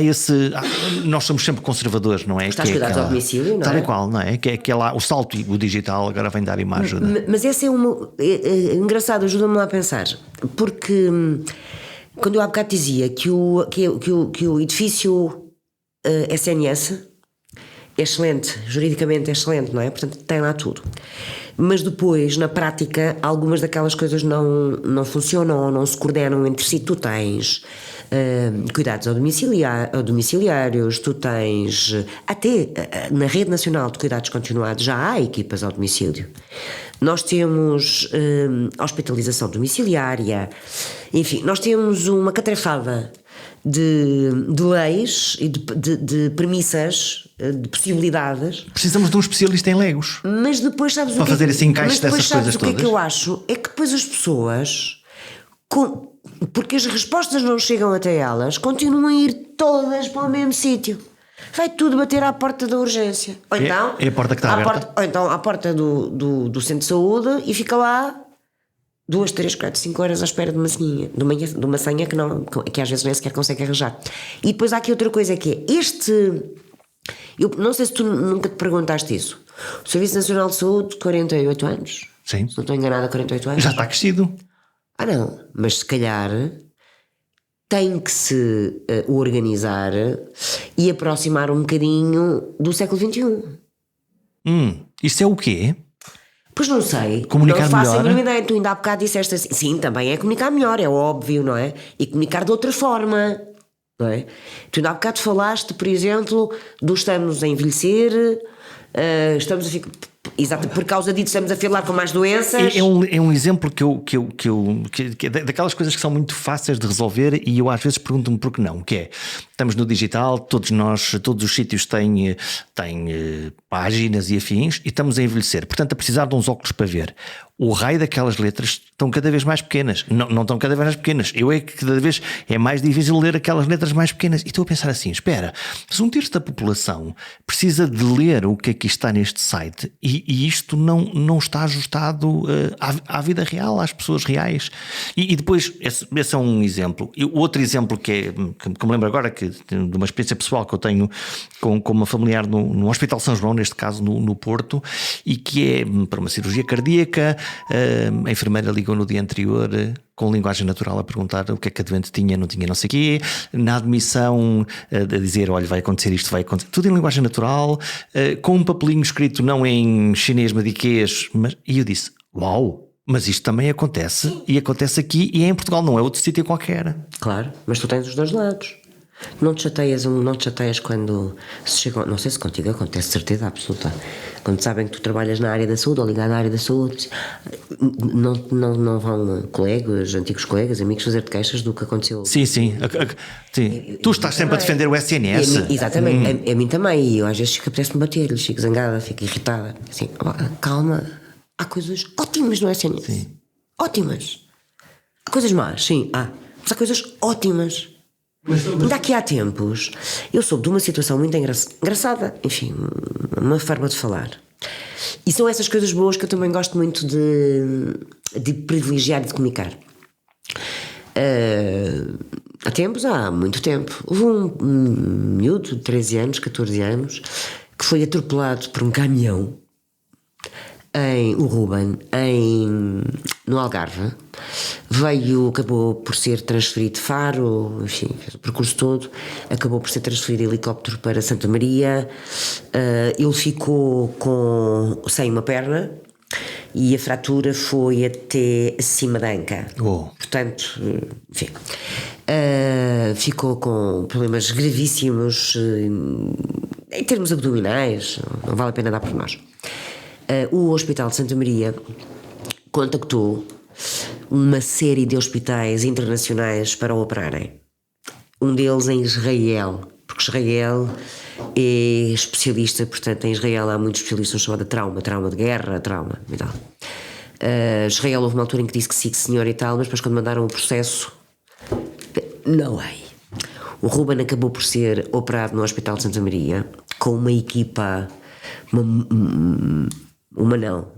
nós somos sempre conservadores, não é? Estás cuidados ao domicílio, não é? Tal e qual, não é? Que é lá o salto e o digital agora vem dar uma ajuda. Mas essa é engraçado, ajuda-me lá a pensar, porque quando eu há bocado dizia que o edifício SNS é excelente, juridicamente é excelente, não é? Portanto, tem lá tudo. Mas depois, na prática, algumas daquelas coisas não funcionam ou não se coordenam entre si. Tu tens cuidados domiciliários, tu tens até na Rede Nacional de Cuidados Continuados já há equipas ao domicílio. Nós temos hospitalização domiciliária, enfim, nós temos uma catrefada de leis e de premissas, de possibilidades. Precisamos de um especialista em legos. Mas depois sabes para fazer esse encaixe dessas coisas todas. O que é que eu acho? É que depois as pessoas, porque as respostas não chegam até elas, continuam a ir todas para o mesmo sítio. Vai tudo bater à porta da urgência. Ou então, é a porta que está aberta. Ou então à porta do centro de saúde e fica lá 2, 3, 4, 5 horas à espera de uma senha que às vezes nem sequer consegue arranjar. E depois há aqui outra coisa que é eu não sei se tu nunca te perguntaste isso. O Serviço Nacional de Saúde, 48 anos. Sim. Se não estou enganada, 48 anos. Já está crescido. Não, mas se calhar tem que se organizar e aproximar um bocadinho do século XXI. Isso é o quê? Pois não sei. Comunicar não faço melhor? a mínima ideia. Tu ainda há bocado disseste assim. Sim, também é comunicar melhor, é óbvio, não é? E comunicar de outra forma, não é? Tu ainda há bocado falaste, por exemplo, do estamos a envelhecer, estamos a ficar... Exato, por causa disso estamos a filar com mais doenças. É um exemplo que daquelas coisas que são muito fáceis de resolver e eu às vezes pergunto-me por que não, que é, estamos no digital, todos os sítios têm páginas e afins e estamos a envelhecer, portanto a precisar de uns óculos para ver. O raio daquelas letras estão cada vez mais pequenas, não estão cada vez mais pequenas, é que cada vez é mais difícil ler aquelas letras mais pequenas e estou a pensar assim, espera, se 1/3 da população precisa de ler o que aqui está neste site e isto não está ajustado à vida real, às pessoas reais. E depois, esse é um exemplo. E o outro exemplo que me lembro agora, de uma experiência pessoal que eu tenho com uma familiar no Hospital São João, neste caso no Porto, e que é para uma cirurgia cardíaca. A enfermeira ligou no dia anterior com linguagem natural a perguntar o que é que a doente tinha, não tinha, não sei o quê, na admissão a dizer, olha, vai acontecer isto, vai acontecer, tudo em linguagem natural, com um papelinho escrito não em chinês, mediquês, e eu disse, uau, mas isto também acontece, e acontece aqui, e é em Portugal, não é outro sítio qualquer. Claro, mas tu tens os dois lados. Não te chateias quando se chegam, não sei se contigo acontece, certeza absoluta, quando sabem que tu trabalhas na área da saúde ou ligado à área da saúde, não vão antigos colegas, amigos fazer-te queixas do que aconteceu. Sim. Tu estás sempre a defender o SNS. Exatamente, a mim também, e eu às vezes apetece-me bater-lhes, fico zangada, fico irritada, assim, calma, há coisas ótimas no SNS. Sim. Ótimas. Há coisas más, sim, mas há coisas ótimas. Ainda aqui há tempos eu soube de uma situação muito engraçada, enfim, uma forma de falar, e são essas coisas boas que eu também gosto muito de privilegiar e de comunicar. Há muito tempo houve um miúdo de 13 anos, 14 anos que foi atropelado por um caminhão o Ruben, no Algarve. Acabou por ser transferido de Faro, enfim, fez o percurso todo, acabou por ser transferido de helicóptero para Santa Maria. Ele ficou sem uma perna e a fratura foi até acima da anca. Portanto, enfim, ficou com problemas gravíssimos em termos abdominais, não vale a pena dar por nós. O Hospital de Santa Maria contactou uma série de hospitais internacionais para o operarem. Um deles em Israel, porque Israel é especialista, portanto, em Israel há muitos especialistas chamados trauma de guerra, trauma e tal. Israel houve uma altura em que disse que sim, senhor e tal, mas depois quando mandaram o processo, não é. O Ruben acabou por ser operado no Hospital de Santa Maria com uma equipa,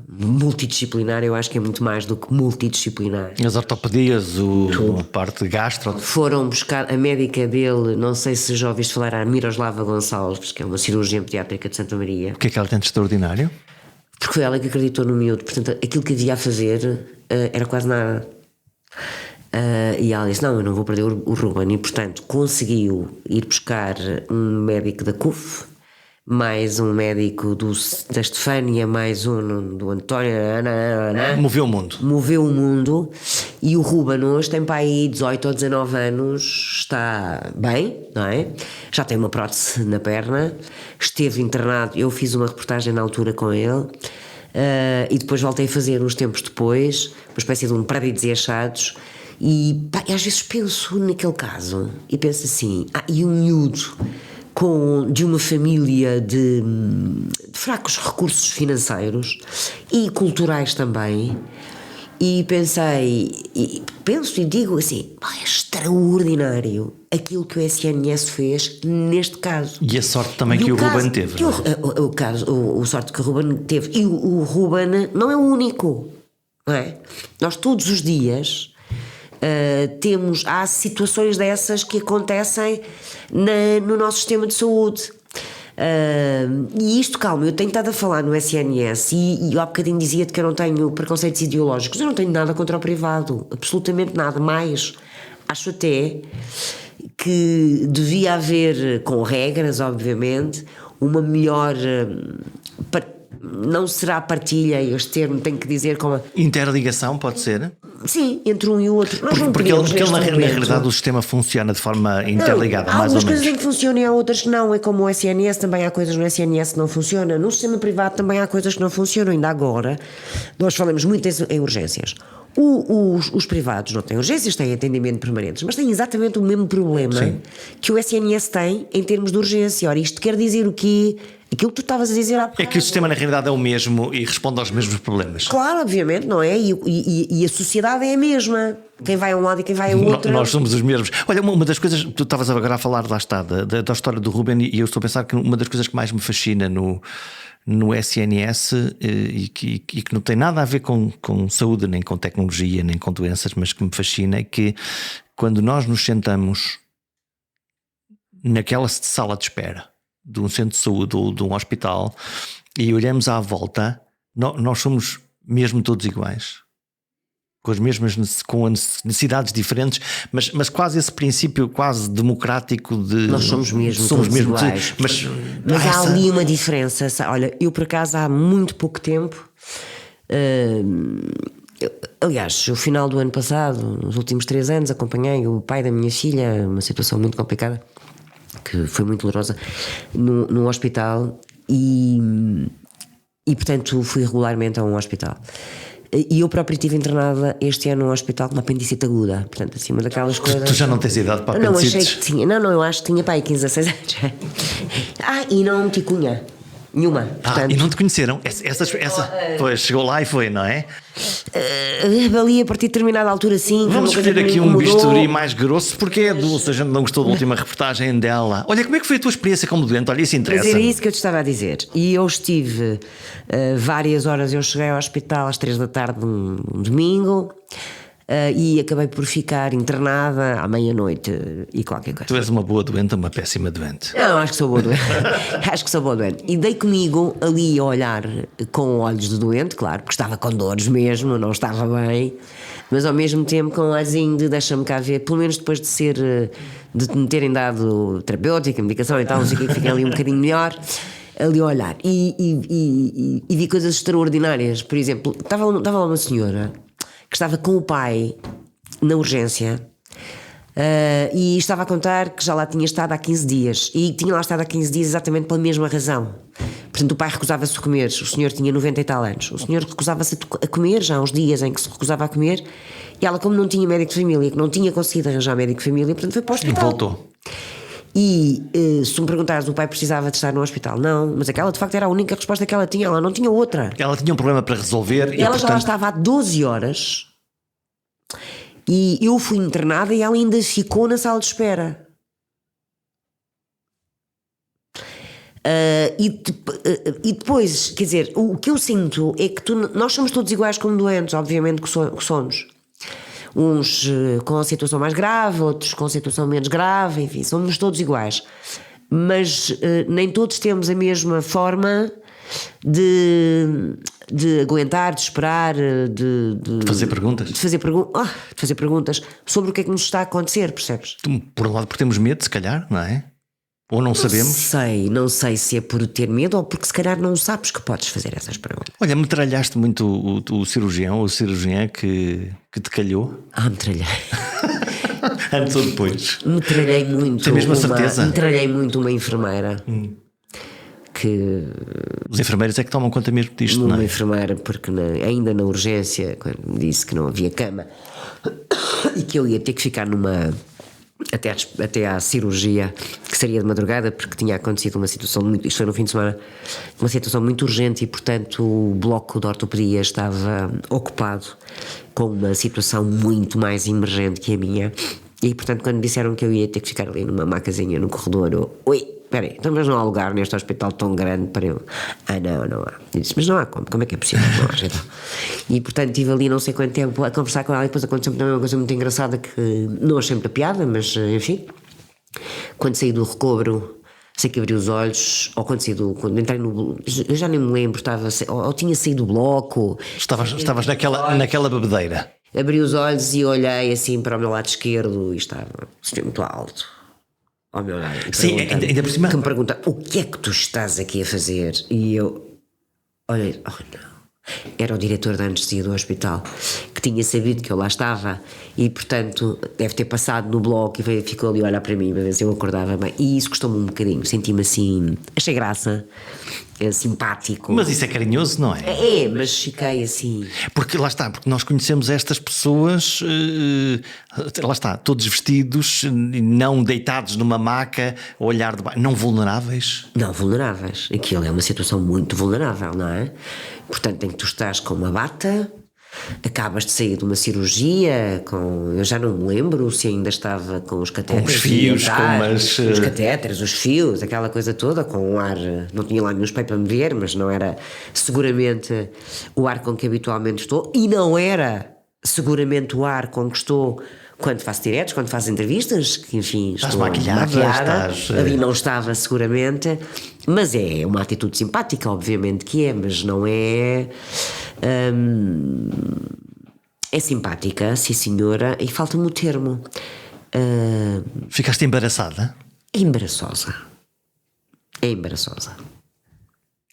multidisciplinar. Eu acho que é muito mais do que multidisciplinar. As ortopedias, a parte gastro. Foram buscar a médica dele, não sei se já ouviste falar, a Miroslava Gonçalves, que é uma cirurgiã pediátrica de Santa Maria. O que é que ela tem de extraordinário? Porque foi ela que acreditou no miúdo, portanto aquilo que havia a fazer era quase nada. E ela disse, não, eu não vou perder o Ruben, e portanto conseguiu ir buscar um médico da CUF, mais um médico da Estefânia, mais um do António. Moveu o mundo. Moveu o mundo. E o Ruben hoje tem para aí 18 ou 19 anos, está bem, não é? Já tem uma prótese na perna, esteve internado. Eu fiz uma reportagem na altura com ele, e depois voltei a fazer uns tempos depois, uma espécie de um Perdidos e Achados. E às vezes penso naquele caso e penso assim, e um miúdo de uma família de fracos recursos financeiros e culturais também, e penso e digo assim, é extraordinário aquilo que o SNS fez neste caso. E a sorte também que o Ruben teve. O sorte que o Ruben teve. E o Ruben não é o único, não é? Nós todos os dias há situações dessas que acontecem no nosso sistema de saúde. E isto, calma, eu tenho estado a falar no SNS e há bocadinho dizia-te que eu não tenho preconceitos ideológicos. Eu não tenho nada contra o privado, absolutamente nada. Mais, acho até que devia haver, com regras obviamente, uma melhor não será partilha, este termo tenho que dizer como interligação, pode ser? Sim, entre um e o outro. Porque na realidade o sistema funciona de forma interligada, mais ou menos. Há algumas coisas em que funcionam e há outras que não. É como o SNS, também há coisas no SNS que não funcionam. No sistema privado também há coisas que não funcionam. Ainda agora, nós falamos muito em urgências. Os privados não têm urgências, têm atendimento permanentes, mas têm exatamente o mesmo problema que o SNS tem em termos de urgência. Ora, isto quer dizer o quê? Aquilo que tu estavas a dizer há bocado. É que o sistema na realidade é o mesmo e responde aos mesmos problemas. Claro, obviamente, não é? E a sociedade é a mesma. Quem vai a um lado e quem vai a outro. Nós somos os mesmos. Olha, uma das coisas, tu estavas agora a falar, lá está, da história do Ruben, e eu estou a pensar que uma das coisas que mais me fascina no SNS e que não tem nada a ver com saúde, nem com tecnologia, nem com doenças, mas que me fascina é que quando nós nos sentamos naquela sala de espera de um centro de saúde ou de um hospital e olhamos à volta, nós somos mesmo todos iguais, com as mesmas necessidades diferentes, mas quase esse princípio quase democrático de nós somos mesmo iguais. Mas há ali uma diferença. Olha, eu por acaso há muito pouco tempo, aliás, o final do ano passado, nos últimos 3 anos, acompanhei o pai da minha filha, uma situação muito complicada, que foi muito dolorosa, no hospital, e portanto fui regularmente a um hospital. E eu próprio estive internada este ano num hospital com uma apendicite aguda. Portanto, assim, uma daquelas coisas. Tu já não tens idade para apendicites? Não, achei que tinha. Não, eu acho que tinha para aí 15 a 16 anos. E não meti cunha nenhuma. Portanto, e não te conheceram? Pois, chegou lá e foi, não é? Ali a partir de determinada altura, sim. Vamos escolher aqui um bisturi mais grosso, porque é se a gente não gostou da última reportagem dela. Olha, como é que foi a tua experiência como doente? Olha, isso interessa. Mas era isso que eu te estava a dizer. E eu estive várias horas, eu cheguei ao hospital às 3 da tarde de um domingo. E acabei por ficar internada à meia-noite e qualquer coisa. Tu és uma boa doente ou uma péssima doente? Não, acho que sou boa doente. Acho que sou boa doente. E dei comigo ali a olhar com olhos de doente, claro, porque estava com dores mesmo, não estava bem, mas ao mesmo tempo com um olhinho de deixa-me cá ver, pelo menos depois de me terem dado terapêutica, medicação e tal, não sei o que, fiquei ali um bocadinho melhor. Ali a olhar e vi coisas extraordinárias. Por exemplo, estava lá uma senhora que estava com o pai na urgência e estava a contar que já lá tinha estado há 15 dias e tinha lá estado há 15 dias exatamente pela mesma razão. Portanto, o pai recusava-se a comer, o senhor tinha 90 e tal anos, o senhor recusava-se a comer já há uns dias em que se recusava a comer, e ela, como não tinha médico de família, que não tinha conseguido arranjar médico de família, portanto foi para o hospital. E voltou. E se me perguntares, o pai precisava de estar no hospital? Não, mas aquela de facto era a única resposta que ela tinha, ela não tinha outra. Ela tinha um problema para resolver e ela já lá estava há 12 horas e eu fui internada e ela ainda ficou na sala de espera. E depois, quer dizer, o que eu sinto é que nós somos todos iguais como doentes, obviamente que somos. Uns com a situação mais grave, outros com a situação menos grave, enfim, somos todos iguais. Mas nem todos temos a mesma forma de aguentar, de esperar, de fazer perguntas. De fazer perguntas sobre o que é que nos está a acontecer, percebes? Por um lado, porque temos medo, se calhar, não é? Ou não sabemos? Não sei se é por ter medo ou porque se calhar não sabes que podes fazer essas perguntas. Olha, metralhaste muito o cirurgião ou a cirurgiã que te calhou? Metralhei. Antes ou depois? Metralhei muito. Tem mesmo a certeza? Metralhei muito uma enfermeira. Que... Os enfermeiros é que tomam conta mesmo disto, não é? Uma enfermeira, porque ainda na urgência, quando me disse que não havia cama e que eu ia ter que ficar até à cirurgia, que seria de madrugada, porque tinha acontecido uma situação isto foi no fim de semana, uma situação muito urgente e portanto o bloco de ortopedia estava ocupado com uma situação muito mais emergente que a minha, e portanto quando me disseram que eu ia ter que ficar ali numa macazinha no corredor, espera aí, então mas não há lugar neste hospital tão grande para eu... não há. Eu disse, mas não há como é que é possível? Não há, então. E portanto estive ali não sei quanto tempo a conversar com ela e depois aconteceu também uma coisa muito engraçada que não achei muita piada, mas enfim, quando saí do recobro, sei que abri os olhos, ou quando entrei no... eu já nem me lembro, ou tinha saído do bloco. Estavas naquela bebedeira. Abri os olhos e olhei assim para o meu lado esquerdo e estava muito alto ao meu lado. Sim, ainda por cima. Que me pergunta, o que é que tu estás aqui a fazer? E eu olhei, não. Era o diretor da anestesia do hospital que tinha sabido que eu lá estava e portanto deve ter passado no bloco e ficou ali a olhar para mim para ver se eu acordava bem, e isso custou-me um bocadinho, senti-me assim, achei graça, simpático. Mas isso é carinhoso, não é? Mas fiquei assim. Porque lá está, porque nós conhecemos estas pessoas, lá está, todos vestidos, não deitados numa maca, a olhar de baixo, não vulneráveis. Não vulneráveis, aquilo é uma situação muito vulnerável, não é? Portanto, em que tu estás com uma bata, acabas de sair de uma cirurgia, eu já não me lembro se ainda estava com os catéteres, com os fios, os catéteres, os fios, aquela coisa toda, com um ar, não tinha lá nenhum espelho para me ver, mas não era seguramente o ar com que habitualmente estou, e não era seguramente o ar com que estou quando faço diretos, quando faço entrevistas, que enfim, estás estou maquiada, estás... ali não estava seguramente, mas é uma atitude simpática, obviamente que é, mas não é... é simpática, sim senhora, e falta-me o termo. Ficaste embaraçada? É embaraçosa. É embaraçosa.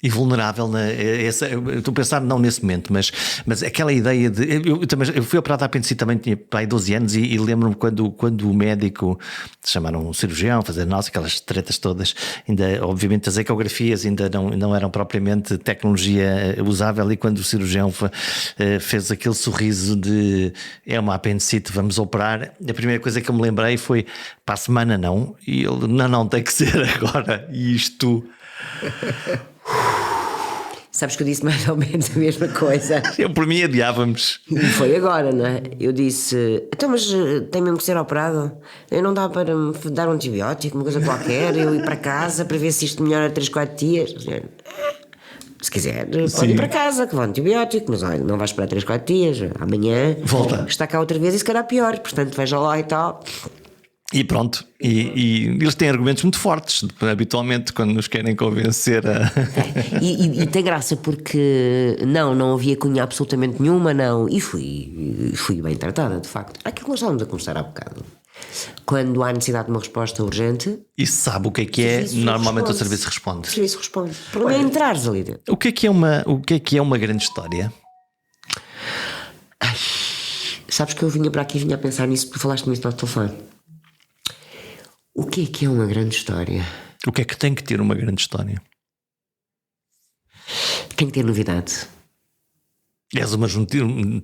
E vulnerável, eu estou a pensar não nesse momento, mas aquela ideia de... Eu fui operado à apendicite também, tinha pai 12 anos e lembro-me quando o médico, chamaram um cirurgião a fazer aquelas tretas todas, ainda obviamente as ecografias ainda não eram propriamente tecnologia usável, e quando o cirurgião fez aquele sorriso de é uma apendicite, vamos operar, a primeira coisa que eu me lembrei foi para a semana não, e ele não tem que ser agora, e isto... Sabes que eu disse mais ou menos a mesma coisa. Eu, por mim, adiávamos. E foi agora, não é? Eu disse, então, mas tem mesmo que ser operado? Eu não dá para me dar um antibiótico, uma coisa qualquer, eu ir para casa para ver se isto melhora 3, 4 dias. Se quiser, pode ir para casa, que vá antibiótico, mas olha, não vai esperar 3, 4 dias, amanhã Volta. está cá outra vez e se calhar pior, portanto veja lá e tal. E pronto, e eles têm argumentos muito fortes, habitualmente, quando nos querem convencer a. E tem graça porque não havia cunha absolutamente nenhuma, não, e fui bem tratada, de facto. Aquilo que nós estávamos a conversar há bocado. Quando há necessidade de uma resposta urgente, E sabe o que é, normalmente o serviço responde. O serviço responde. O problema é entrares ali dentro. O que é uma grande história? Sabes que eu vinha para aqui e vinha a pensar nisso porque falaste nisso no telefone. O que é uma grande história? O que é que tem que ter uma grande história? Tem que ter novidade.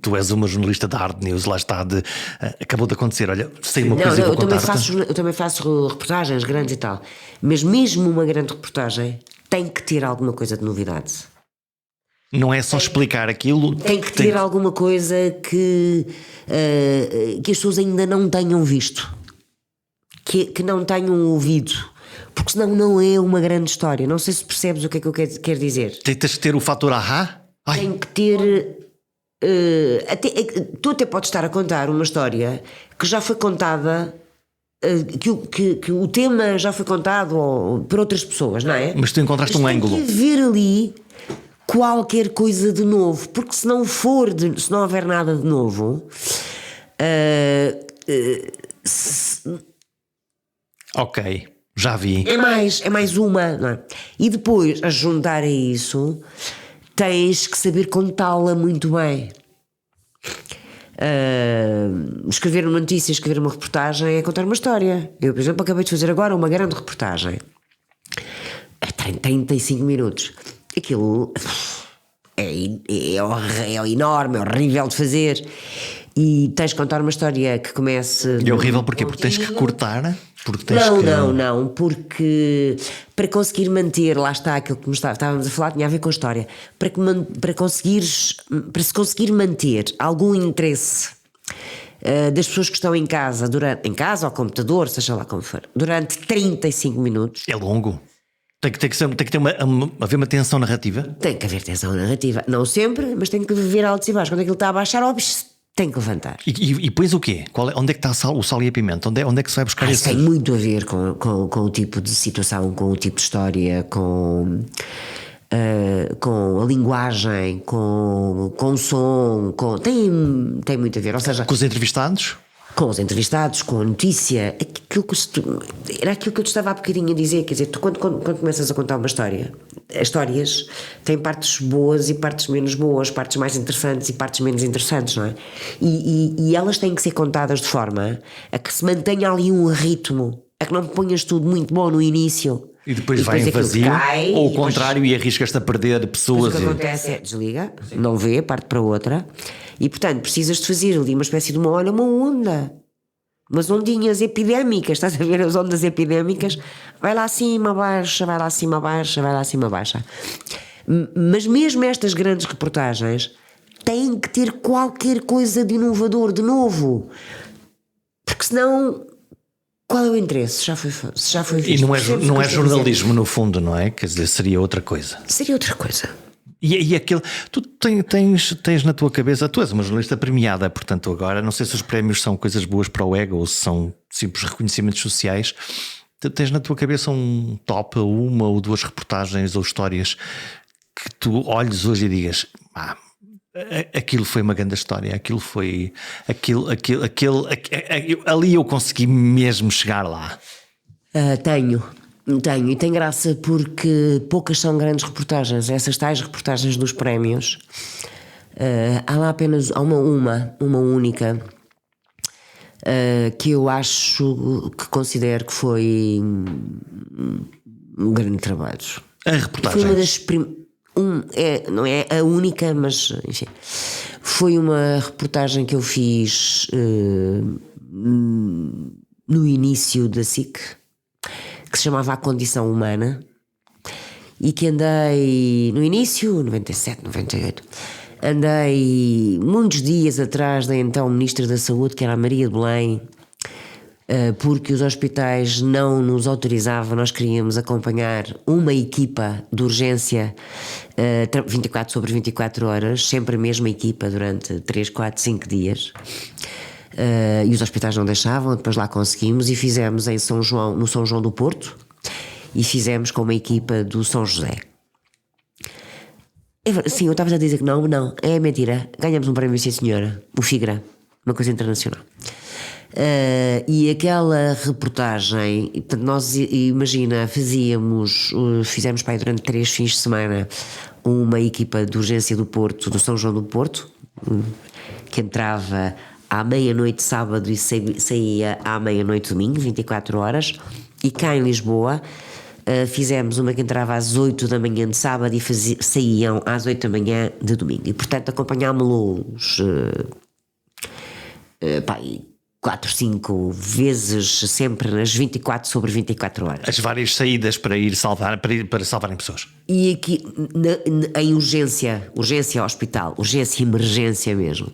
Tu és uma jornalista da Hard News, lá está, acabou de acontecer, olha, sei uma coisa e vou contar-te. Eu também faço reportagens grandes e tal, mas mesmo uma grande reportagem tem que ter alguma coisa de novidade. Não é só explicar aquilo. Tem que ter alguma coisa que as pessoas ainda não tenham visto, que não tenham ouvido, porque senão não é uma grande história. Não sei se percebes o que é que eu quero dizer. Tens que ter o fator ahá? Tem que ter. Tu até podes estar a contar uma história que já foi contada, que o tema já foi contado por outras pessoas, não é? Mas tu encontraste um ângulo. Tem que haver ali qualquer coisa de novo, porque se não houver nada de novo. Ok, já vi. É mais uma, não é? E depois, a juntar a isso, tens que saber contá-la muito bem. Escrever uma notícia, escrever uma reportagem é contar uma história. Eu, por exemplo, acabei de fazer agora uma grande reportagem. Tem 35 minutos. Aquilo é enorme, é horrível de fazer. E tens de contar uma história que comece. É horrível porquê? Porque tens que cortar. Não, porque para conseguir manter, lá está aquilo que estávamos a falar, tinha a ver com a história. Para se conseguir manter algum interesse das pessoas que estão em casa ao computador, seja lá como for, durante 35 minutos. É longo. Tem que ter haver uma tensão narrativa. Tem que haver tensão narrativa. Não sempre, mas tem que haver altos e baixos. Quando aquilo está a baixar, tem que levantar. E pões o quê? Onde é que está o sal e a pimenta? Onde é que se vai buscar isso? Tem muito a ver com o tipo de situação, com o tipo de história, com a linguagem, com o som, tem muito a ver. Ou seja, com os entrevistados? Com os entrevistados, com a notícia, era aquilo que eu te estava há bocadinho a dizer. Quer dizer, tu quando começas a contar uma história, as histórias têm partes boas e partes menos boas, partes mais interessantes e partes menos interessantes, não é? E elas têm que ser contadas de forma a que se mantenha ali um ritmo, a que não ponhas tudo muito bom no início e depois vai em vazio, cai, ou o contrário, e arriscas-te a perder pessoas. O que acontece é desliga, não vê, parte para outra, e portanto precisas de fazer ali uma espécie de uma onda, umas ondinhas epidémicas, estás a ver as ondas epidémicas? Vai lá acima, baixa, vai lá acima, baixa, vai lá acima, baixa. Mas mesmo estas grandes reportagens têm que ter qualquer coisa de inovador, de novo, porque senão. Qual é o interesse? Já foi visto. E não é jornalismo, no fundo, não é? Quer dizer, seria outra coisa. Seria outra coisa. E aquele. Tu tens na tua cabeça. Tu és uma jornalista premiada, portanto, agora não sei se os prémios são coisas boas para o ego ou se são simples reconhecimentos sociais. Tu tens na tua cabeça um top, uma ou duas reportagens ou histórias que tu olhes hoje e digas: aquilo foi uma grande história, aquilo foi. Ali eu consegui mesmo chegar lá. Tenho, e tem graça porque poucas são grandes reportagens. Essas tais reportagens dos prémios, há lá apenas uma única, que eu considero que foi um grande trabalho. A reportagem. Foi uma das não é a única, mas enfim, foi uma reportagem que eu fiz no início da SIC, que se chamava A Condição Humana, e que andei no início, 97, 98, andei muitos dias atrás da então Ministra da Saúde, que era a Maria de Belém, porque os hospitais não nos autorizavam. Nós queríamos acompanhar uma equipa de urgência 24 sobre 24 horas, sempre a mesma equipa durante 3, 4, 5 dias. E os hospitais não deixavam. Depois lá conseguimos e fizemos em São João, no São João do Porto, e fizemos com uma equipa do São José. Sim, eu estava a dizer que não, é mentira. Ganhamos um prémio, sim senhora, o Figueira, uma coisa internacional. E aquela reportagem, portanto, nós, imagina, fizemos para aí durante 3 fins de semana uma equipa de urgência do Porto, do São João do Porto, que entrava à meia-noite sábado e saía à meia-noite domingo, 24 horas, e cá em Lisboa fizemos uma que entrava às 8 da manhã de sábado e saíam às 8 da manhã de domingo, e portanto acompanhámos-los 4, 5 vezes, sempre nas 24 sobre 24 horas. As várias saídas para salvarem pessoas. E aqui em urgência hospital, urgência e emergência mesmo.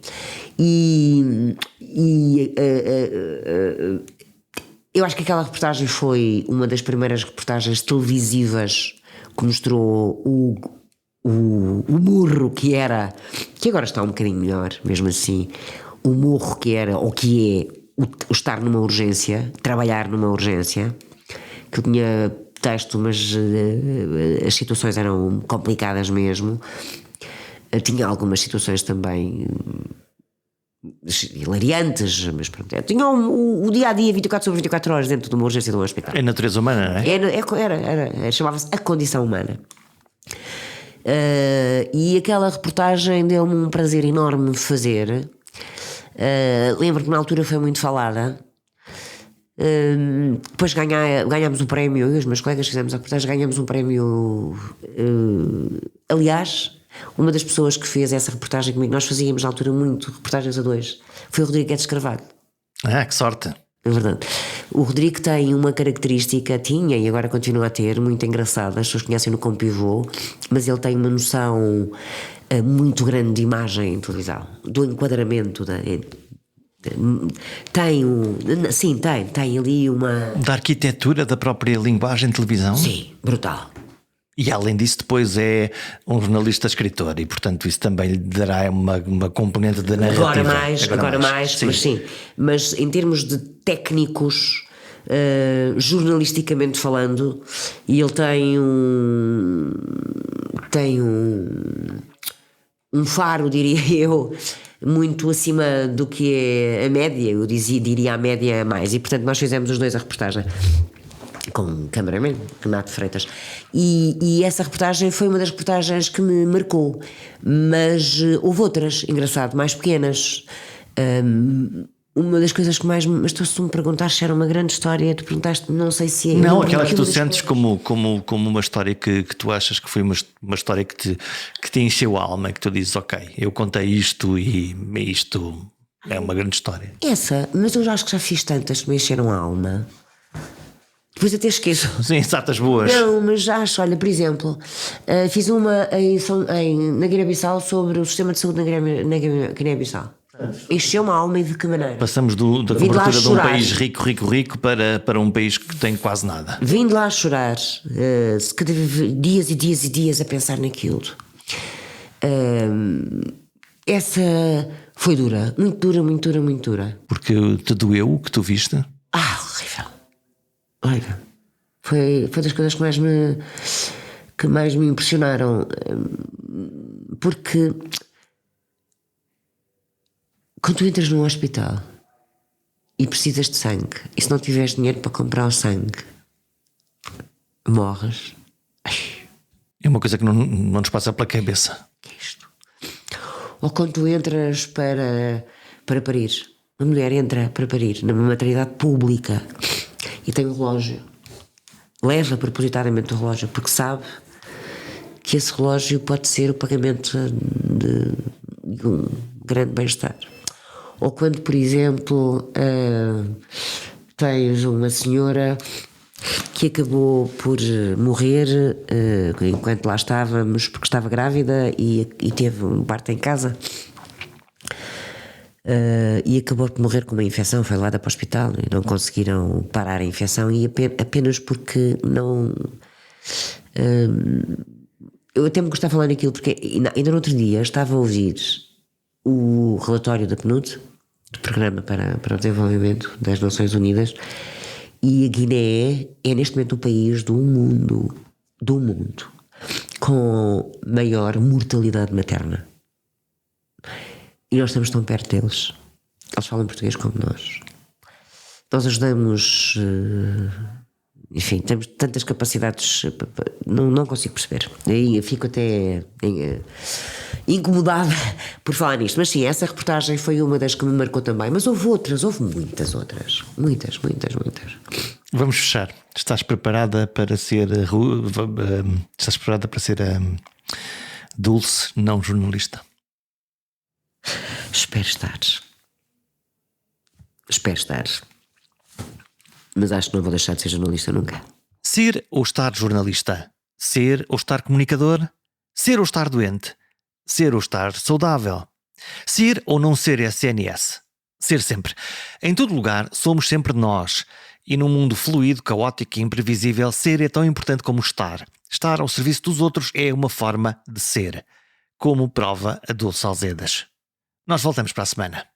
Eu acho que aquela reportagem foi uma das primeiras reportagens televisivas que mostrou o murro que era, que agora está um bocadinho melhor, mesmo assim, o morro que era, ou que é, o estar numa urgência, trabalhar numa urgência, que eu tinha texto, mas as situações eram complicadas mesmo. Tinha algumas situações também hilariantes, mas pronto. Tinha o dia-a-dia 24 sobre 24 horas dentro de uma urgência de um hospital. É natureza humana, não é? Era chamava-se A Condição Humana. E aquela reportagem deu-me um prazer enorme fazer. Lembro que na altura foi muito falada. Depois ganhámos um prémio, eu e os meus colegas fizemos a reportagem, ganhámos um prémio. Aliás, uma das pessoas que fez essa reportagem comigo, nós fazíamos na altura muito reportagens a 2, foi o Rodrigo Guedes Carvalho. Que sorte! É verdade. O Rodrigo tem uma característica, tinha e agora continua a ter, muito engraçada. As pessoas conhecem-no como pivô, mas ele tem uma noção muito grande de imagem em televisão, do enquadramento tem ali uma... Da arquitetura da própria linguagem de televisão? Sim, brutal. E além disso depois é um jornalista escritor e portanto isso também lhe dará uma componente de narrativa. Agora mais, sim. Mas sim. Mas em termos de técnicos, jornalisticamente falando, e ele tem um faro, diria eu, muito acima do que é a média. Eu diria a média a mais. E portanto nós fizemos os 2 a reportagem com o cameraman, Renato Freitas, e essa reportagem foi uma das reportagens que me marcou, mas houve outras, engraçado, mais pequenas. Uma das coisas que mais mas tu, se tu me perguntaste se era uma grande história, tu perguntaste, não sei se é. Não, aquela que tu sentes como uma história que tu achas que foi uma história que te encheu a alma, que tu dizes, ok, eu contei isto e isto é uma grande história. Essa, mas eu acho que já fiz tantas que me encheram a alma. Depois até esqueço. Sim, exatas boas. Não, mas já acho, olha, por exemplo, fiz uma na Guiné-Bissau sobre o sistema de saúde na Guiné-Bissau. Encheu-me a alma e de que maneira? Passamos da cobertura de um país rico para um país que tem quase nada. Vim de lá a chorar, dias e dias e dias a pensar naquilo. Essa foi dura, muito dura, muito dura, muito dura. Porque te doeu o que tu viste? Horrível. Olha, foi das coisas que mais me impressionaram, porque quando tu entras num hospital e precisas de sangue, e se não tiveres dinheiro para comprar o sangue, morres. É uma coisa que não nos passa pela cabeça. Que é isto? Ou quando tu entras para parir, uma mulher entra para parir numa maternidade pública e tem um relógio, leva propositadamente o relógio porque sabe que esse relógio pode ser o pagamento de um grande bem-estar. Ou quando, por exemplo, tens uma senhora que acabou por morrer enquanto lá estávamos, porque estava grávida e teve um parto em casa. e acabou por morrer com uma infecção, foi levada para o hospital e não conseguiram parar a infecção, e apenas porque não... eu até me gostava de falar naquilo, porque ainda no outro dia estava a ouvir o relatório da PNUD, do Programa para o Desenvolvimento das Nações Unidas, e a Guiné é neste momento o país do mundo com maior mortalidade materna. E nós estamos tão perto deles. Eles falam português como nós. Nós ajudamos, enfim, temos tantas capacidades, não consigo perceber. Aí fico até incomodada por falar nisto. Mas sim, essa reportagem foi uma das que me marcou também. Mas houve muitas outras. Muitas. Vamos fechar. Estás preparada para ser Dulce, não jornalista? Espero estar. Mas acho que não vou deixar de ser jornalista nunca. Ser ou estar jornalista? Ser ou estar comunicador? Ser ou estar doente? Ser ou estar saudável? Ser ou não ser SNS? Ser sempre. Em todo lugar, somos sempre nós. E num mundo fluido, caótico e imprevisível, ser é tão importante como estar. Estar ao serviço dos outros é uma forma de ser. Como prova a Dulce Alzedas. Nós voltamos para a semana.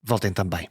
Voltem também.